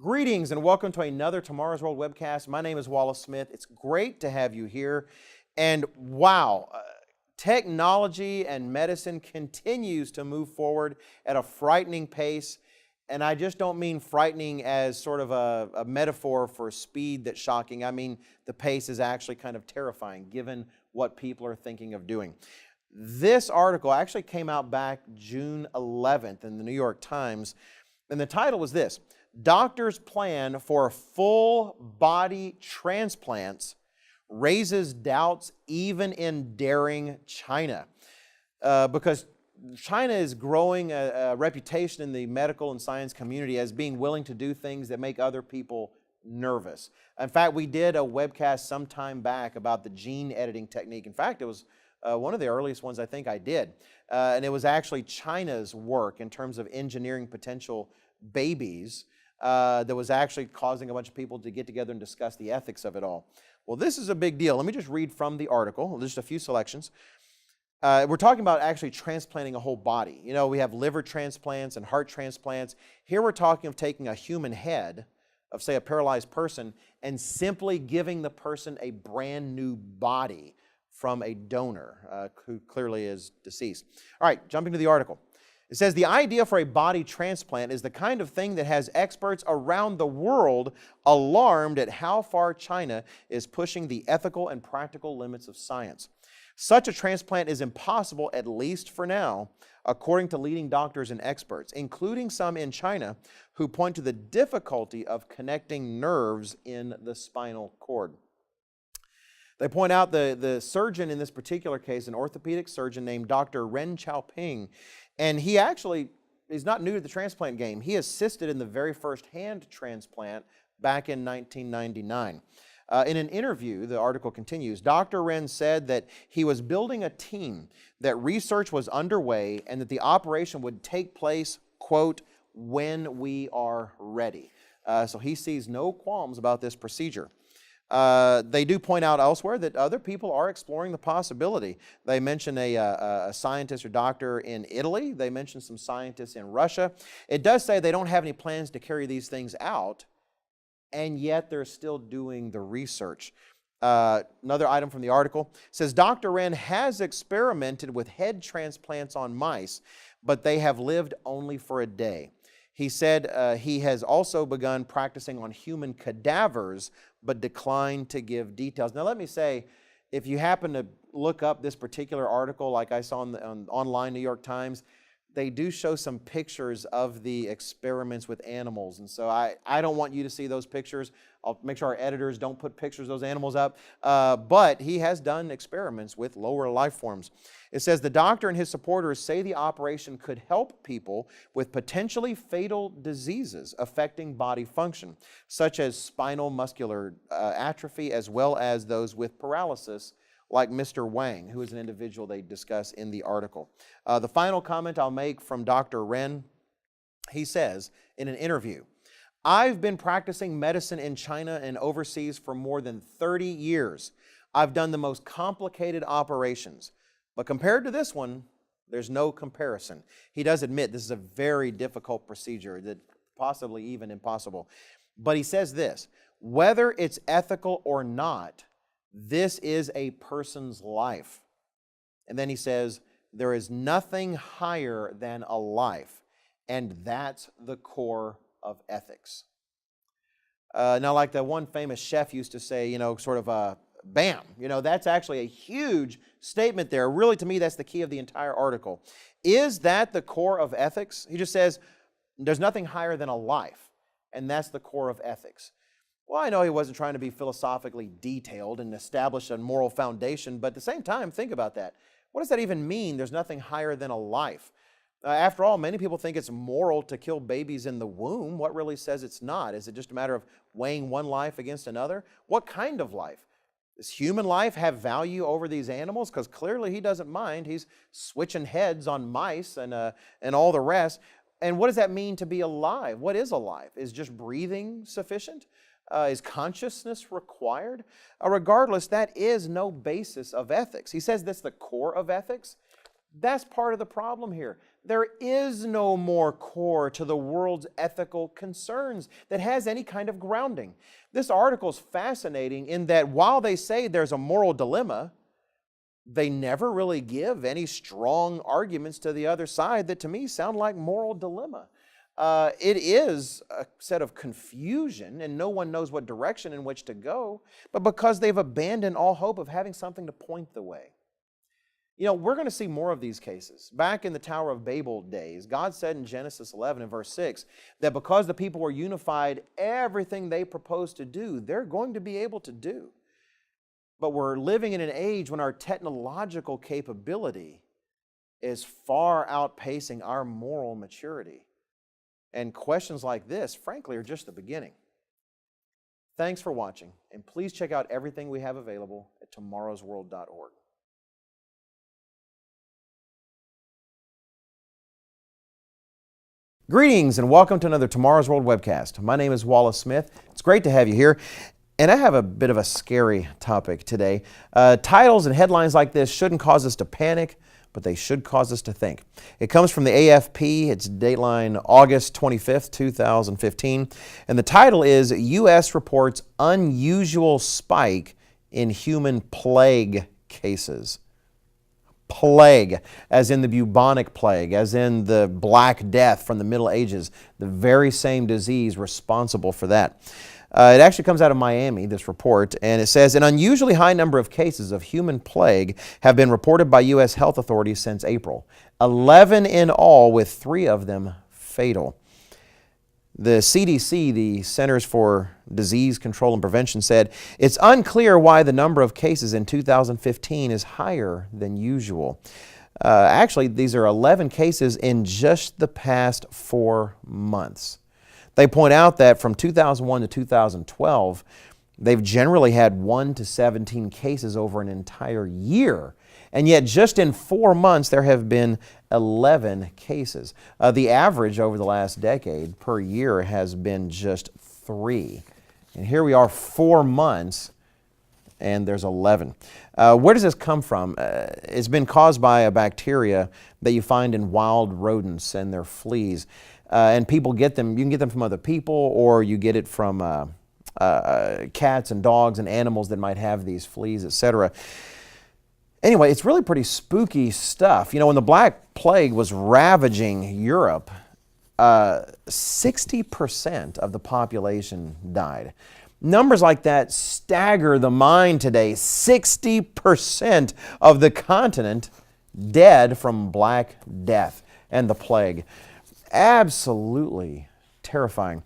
Greetings and welcome to another Tomorrow's World webcast. My name is Wallace Smith. It's great to have you here. And wow, technology and medicine continues to move forward at a frightening pace. And I just don't mean frightening as sort of a metaphor for speed that's shocking. I mean the pace is actually kind of terrifying given what people are thinking of doing. This article actually came out back June 11th in the New York Times. And the title was this: Doctors' plan for full body transplants raises doubts even in daring China. Because China is growing a reputation in the medical and science community as being willing to do things that make other people nervous. In fact, we did a webcast some time back about the gene editing technique. In fact, it was one of the earliest ones I think I did. And it was actually China's work in terms of engineering potential babies that was actually causing a bunch of people to get together and discuss the ethics of it all. Well, this is a big deal. Let me just read from the article, just a few selections. We're talking about actually transplanting a whole body. You know, we have liver transplants and heart transplants. Here we're talking of taking a human head of, say, a paralyzed person and simply giving the person a brand new body from a donor who clearly is deceased. All right, jumping to the article. It says, the idea for a body transplant is the kind of thing that has experts around the world alarmed at how far China is pushing the ethical and practical limits of science. Such a transplant is impossible, at least for now, according to leading doctors and experts, including some in China who point to the difficulty of connecting nerves in the spinal cord. They point out the surgeon in this particular case, an orthopedic surgeon named Dr. Ren Xiaoping, and he actually is not new to the transplant game. He assisted in the very first hand transplant back in 1999. In an interview, the article continues, Dr. Ren said that he was building a team, that research was underway, and that the operation would take place, quote, when we are ready. So he sees no qualms about this procedure. They do point out elsewhere that other people are exploring the possibility. They mention a scientist or doctor in Italy. They mention some scientists in Russia. It does say they don't have any plans to carry these things out, and yet they're still doing the research. Another item from the article says Dr. Ren has experimented with head transplants on mice, but they have lived only for a day. He said he has also begun practicing on human cadavers, but declined to give details. Now, let me say, if you happen to look up this particular article, like I saw on online New York Times, they do show some pictures of the experiments with animals. And so I don't want you to see those pictures. I'll make sure our editors don't put pictures of those animals up. But he has done experiments with lower life forms. It says the doctor and his supporters say the operation could help people with potentially fatal diseases affecting body function, such as spinal muscular atrophy, as well as those with paralysis, like Mr. Wang, who is an individual they discuss in the article. The final comment I'll make from Dr. Ren, he says in an interview, I've been practicing medicine in China and overseas for more than 30 years. I've done the most complicated operations, but compared to this one, there's no comparison. He does admit this is a very difficult procedure, that possibly even impossible. But he says this, whether it's ethical or not, this is a person's life. And then he says, there is nothing higher than a life, and that's the core of ethics. Now, like the one famous chef used to say, you know, sort of bam, you know, that's actually a huge statement there. Really, to me, that's the key of the entire article. Is that the core of ethics? He just says, there's nothing higher than a life, and that's the core of ethics. Well, I know he wasn't trying to be philosophically detailed and establish a moral foundation, but at the same time, think about that. What does that even mean? There's nothing higher than a life. After all, many people think it's moral to kill babies in the womb. What really says it's not? Is it just a matter of weighing one life against another? What kind of life? Does human life have value over these animals? Because clearly he doesn't mind. He's switching heads on mice and all the rest. And what does that mean to be alive? What is alive? Is just breathing sufficient? Is consciousness required? Regardless, that is no basis of ethics. He says that's the core of ethics. That's part of the problem here. There is no more core to the world's ethical concerns that has any kind of grounding. This article is fascinating in that while they say there's a moral dilemma, they never really give any strong arguments to the other side that to me sound like moral dilemma. It is a set of confusion and no one knows what direction in which to go, but because they've abandoned all hope of having something to point the way. You know, we're going to see more of these cases. Back in the Tower of Babel days, God said in Genesis 11 and verse 6 that because the people were unified, everything they proposed to do, they're going to be able to do. But we're living in an age when our technological capability is far outpacing our moral maturity. And questions like this, frankly, are just the beginning. Thanks for watching, and please check out everything we have available at tomorrowsworld.org. Greetings and welcome to another Tomorrow's World webcast. My name is Wallace Smith. It's great to have you here. And I have a bit of a scary topic today. Titles and headlines like this shouldn't cause us to panic, but they should cause us to think. It comes from the AFP. It's dateline August 25th, 2015. And the title is U.S. Reports Unusual Spike in Human Plague Cases. Plague, as in the bubonic plague, as in the Black Death from the Middle Ages, the very same disease responsible for that. It actually comes out of Miami, this report, and it says, an unusually high number of cases of human plague have been reported by U.S. health authorities since April. 11 in all, with 3 of them fatal. The CDC, the Centers for Disease Control and Prevention, said it's unclear why the number of cases in 2015 is higher than usual. Actually, these are 11 cases in just the past 4 months. They point out that from 2001 to 2012, they've generally had 1 to 17 cases over an entire year. And yet just in 4 months, there have been 11 cases. The average over the last decade per year has been just 3. And here we are 4 months, and there's 11. Where does this come from? It's been caused by a bacteria that you find in wild rodents and their fleas. And people get them, you can get them from other people, or you get it from cats and dogs and animals that might have these fleas, etc. Anyway, it's really pretty spooky stuff. You know, when the Black Plague was ravaging Europe, 60% of the population died. Numbers like that stagger the mind today. 60% of the continent dead from Black Death and the plague. Absolutely terrifying.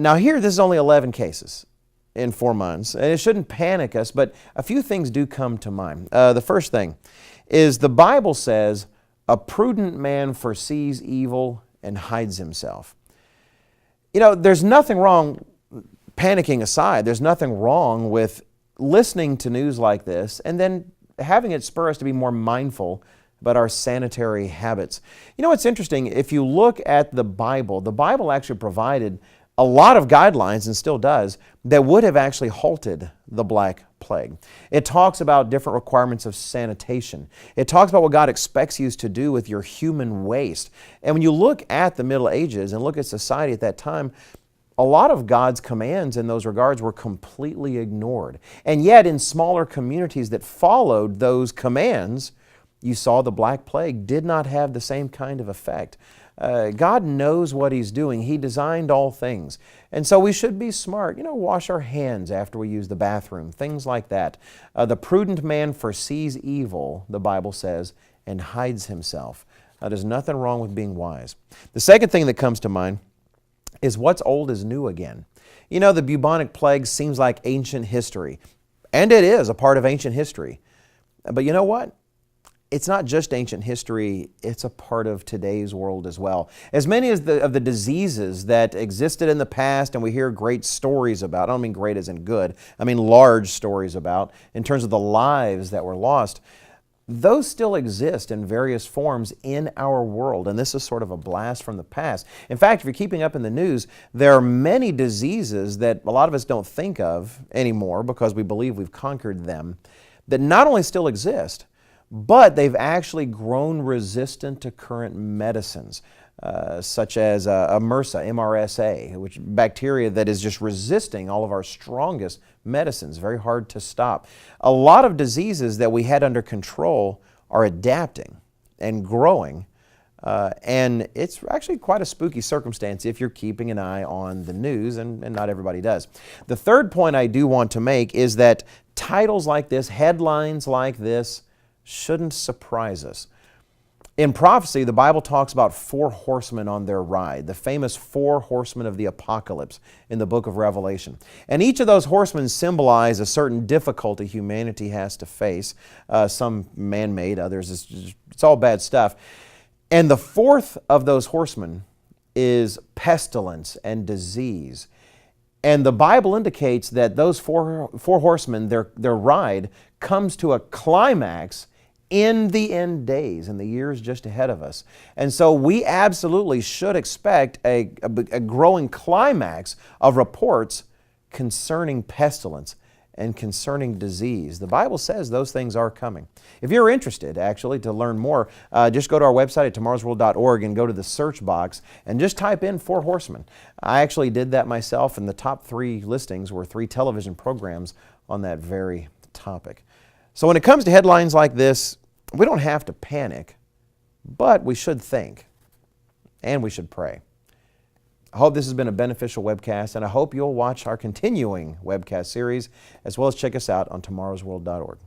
Now here, this is only 11 cases in 4 months, and it shouldn't panic us, but a few things do come to mind. The first thing is the Bible says, a prudent man foresees evil and hides himself. You know, there's nothing wrong, panicking aside, there's nothing wrong with listening to news like this and then having it spur us to be more mindful about our sanitary habits. You know, it's interesting, if you look at the Bible actually provided a lot of guidelines, and still does, that would have actually halted the Black Plague. It talks about different requirements of sanitation. It talks about what God expects you to do with your human waste. And when you look at the Middle Ages and look at society at that time, a lot of God's commands in those regards were completely ignored. And yet in smaller communities that followed those commands, you saw the Black Plague did not have the same kind of effect. God knows what He's doing. He designed all things. And so we should be smart. You know, wash our hands after we use the bathroom, things like that. The prudent man foresees evil, the Bible says, and hides himself. There's nothing wrong with being wise. The second thing that comes to mind is what's old is new again. You know, the bubonic plague seems like ancient history, and it is a part of ancient history. But you know what? It's not just ancient history, it's a part of today's world as well. As many as of the diseases that existed in the past and we hear great stories about, I don't mean great as in good, I mean large stories about, in terms of the lives that were lost, those still exist in various forms in our world, and this is sort of a blast from the past. In fact, if you're keeping up in the news, there are many diseases that a lot of us don't think of anymore because we believe we've conquered them, that not only still exist, but they've actually grown resistant to current medicines, such as MRSA, MRSA, which bacteria that is just resisting all of our strongest medicines, very hard to stop. A lot of diseases that we had under control are adapting and growing, and it's actually quite a spooky circumstance if you're keeping an eye on the news, and not everybody does. The third point I do want to make is that titles like this, headlines like this, shouldn't surprise us. In prophecy, the Bible talks about 4 horsemen on their ride, the famous 4 horsemen of the apocalypse in the book of Revelation. And each of those horsemen symbolize a certain difficulty humanity has to face, some man-made, others, it's all bad stuff. And the 4th of those horsemen is pestilence and disease. And the Bible indicates that those four horsemen, their ride comes to a climax in the end days, in the years just ahead of us. And so we absolutely should expect a growing climax of reports concerning pestilence and concerning disease. The Bible says those things are coming. If you're interested, actually, to learn more, just go to our website at tomorrowsworld.org and go to the search box and just type in 4 horsemen. I actually did that myself, and the top 3 listings were 3 television programs on that very topic. So when it comes to headlines like this, we don't have to panic, but we should think, and we should pray. I hope this has been a beneficial webcast, and I hope you'll watch our continuing webcast series, as well as check us out on tomorrowsworld.org.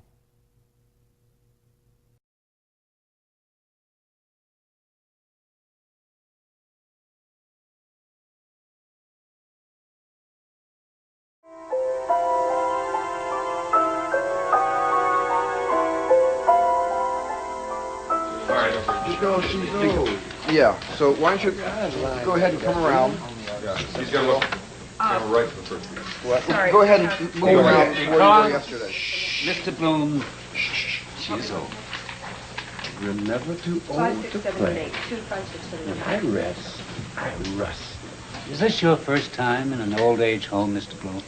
Yeah, so why don't you go ahead and come around. He's going to look right for the first. What? Go ahead and move around where you were yesterday. Mr. Bloom, she's old. You're never too old to play. When I rest, I rust. Is this your first time in an old age home, Mr. Bloom?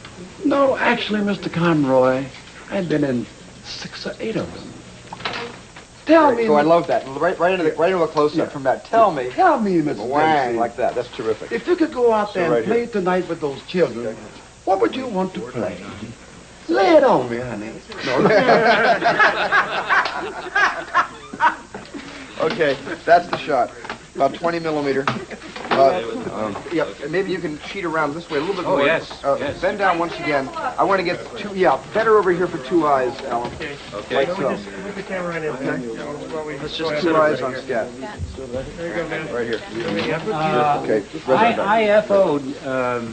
No, actually, Mr. Conroy, I've been in 6 or 8 of them. Tell me. So I love that. Right into a close-up from that. Tell me, Mr. wang, Dempsey, like that. That's terrific. if you could go out there right and play here. tonight with those children, what would you want to play? Lay it on me, honey. Okay, that's the shot. About 20 millimeter. Yeah, maybe you can cheat around this way a little bit more. yes, yes. Bend down once again. I want to get 2, better over here for 2 eyes, Alan. Okay. Like so. Move the camera right in. Okay. Let's just 2 eyes on scat. There you go, man. Right here. Okay. I FO'd as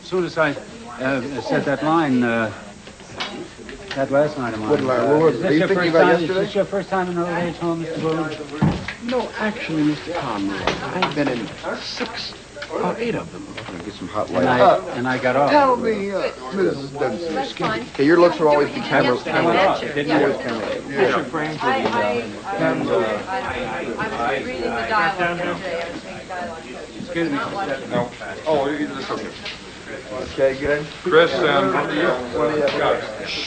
soon as I said that line, that last line of mine. What line? What Is were you this your thinking first about time? Is yesterday? this your first time in an old age home, Mr. Bloom? No, actually, Mr. Conroy, I've been in 6 or 8 of them. Get some hot And light. I got off. Tell me, Mrs. Dempsey. That's fine. Okay, your looks will always be camera. I went off. It didn't work. I'm reading the dialogue today. I was reading dialogue. Excuse me. No. Oh, that's okay. Okay, good. Chris and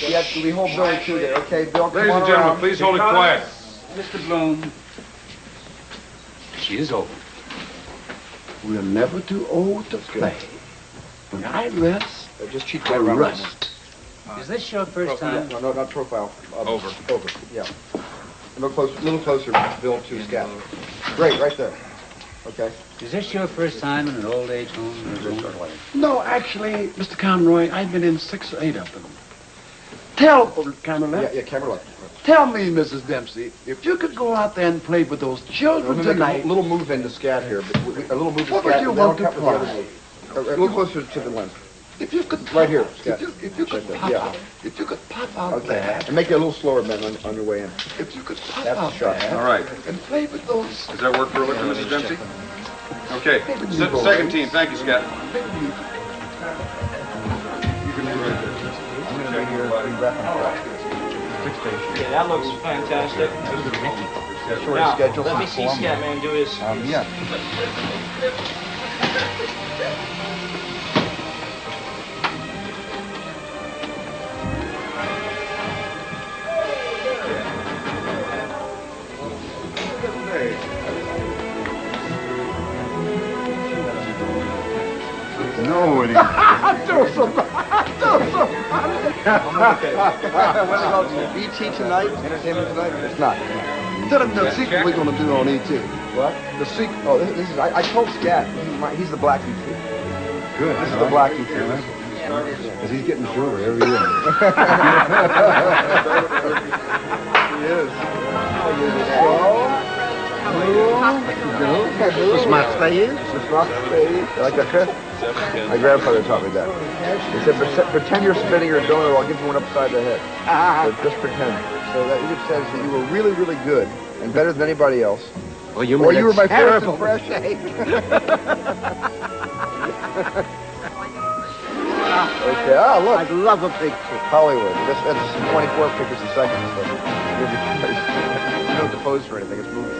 Yeah, we hold Billy too there. Okay, Bill, come ladies on and gentlemen, around. please hold it quiet. Mr. Bloom, she is old. We're never too old to play. When I rest, Just cheat I right around. rust. Is this your first time? No, not profile. Over. Over, yeah. A little closer, Bill, to scat. Great, right there. Okay. Is this your first time in an old age home? No, actually, Mr. Conroy, I've been in 6 or 8 of them. Tell, camera left. Yeah, camera left. Tell me, Mrs. Dempsey, if you could go out there and play with those We're children gonna make tonight, a little move into scat here, but a little move to What scat. would you but that'll want to cut with the other play? move. A little closer to the lens. if you could Right here, if Scott. you could Right there, pop yeah. out, if you could pop out Okay. there, And make it a little slower, Ben, on your way in. if you could pop That's the out shot. there All right. and play with those. Does that work perfectly, Mrs. Dempsey? Okay. Second team. Thank you, Scott. Yeah, that looks fantastic. Short Now, schedule. let me see Scatman do his. Yeah. No, it ain't. Do some. BT tonight, entertainment tonight. It's not. Tell him the sequel we're gonna do on ET. What? The sequel. Oh, this is. I told Scat. He's the black ET. Good. This is the black ET. Because he's getting shorter every year. He is. You like that, Chris? My grandfather taught me that. He said, pretend you're spinning your donut, I'll give you one upside the head. So just pretend. So that it says that you were really, really good and better than anybody else. Well, you Or you were my first terrible impression. Okay, look. I love a picture. Hollywood. That's 24 pictures a second. So you don't have to pose for anything. It's moving.